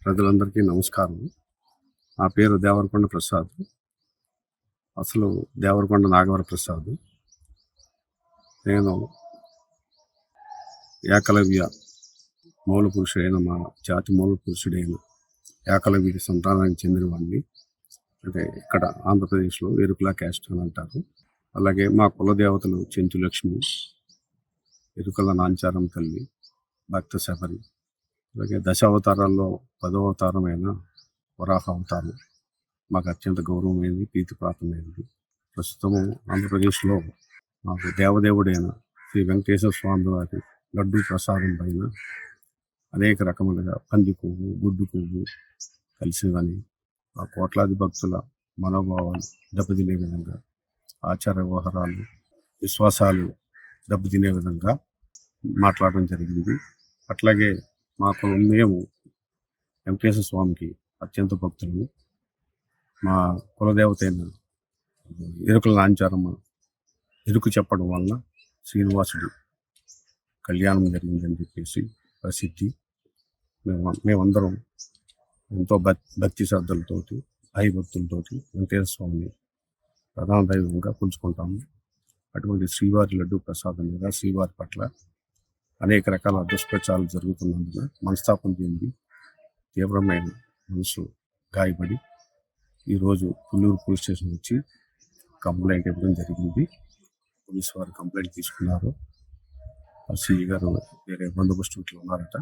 ప్రజలందరికీ నమస్కారం. నా పేరు దేవరకొండ ప్రసాద్. అసలు దేవరకొండ నాగవర ప్రసాద్. నేను ఏకలవ్య మూల పురుషుడైన మా జాతి మూల పురుషుడైన ఏకలవ్య సంతానానికి చెందినవాడిని. అంటే ఇక్కడ ఆంధ్రప్రదేశ్లో ఎరుకుల క్యాస్ట్ అని అంటారు. అలాగే మా కులదేవతలు చెంచులక్ష్మి, ఎరుకల నాంచారం తల్లి, భక్త శబరి, అలాగే దశావతారాల్లో 10వ అవతారమైన వరాహ అవతారం మాకు అత్యంత గౌరవమైనది, ప్రీతిపాత్రమైనది. ప్రస్తుతము ఆంధ్రప్రదేశ్లో మాకు దేవదేవుడైన శ్రీ వెంకటేశ్వర స్వామి వారి లడ్డూ ప్రసాదం పైన అనేక రకములుగా పంది కొవ్వు, గుడ్డు కొవ్వు కలిసివని ఆ కోట్లాది భక్తుల మనోభావాలు దెబ్బతినే విధంగా, ఆచార వ్యవహారాలు, విశ్వాసాలు దెబ్బతినే విధంగా మాట్లాడడం జరిగింది. అట్లాగే మేము వెంకటేశ్వర స్వామికి అత్యంత భక్తులు. మా కులదేవత అయిన ఎరుకల నాంచారమ్మ ఎరుకు చెప్పడం వలన శ్రీనివాసుడు కళ్యాణం జరిగిందని చెప్పేసి ప్రసిద్ధి. మేమందరం ఎంతో భక్తి శ్రద్ధలతోటి, భయభక్తులతోటి వెంకటేశ్వర స్వామిని ప్రధాన దైవంగా కొలుచుకుంటాము. అటువంటి శ్రీవారి లడ్డూ ప్రసాదం మీద శ్రీవారి పట్ల అనేక రకాల దుష్ప్రచారాలు జరుగుతున్నందున మనస్తాపం చెంది తీవ్రమైన మనసు గాయపడి ఈరోజు పుల్లూరు పోలీస్ స్టేషన్ వచ్చి కంప్లైంట్ ఇవ్వడం జరిగింది. పోలీసు వారు కంప్లైంట్ తీసుకున్నారు. సిఐ గారు వేరే బందోబస్తు ఉన్నారట.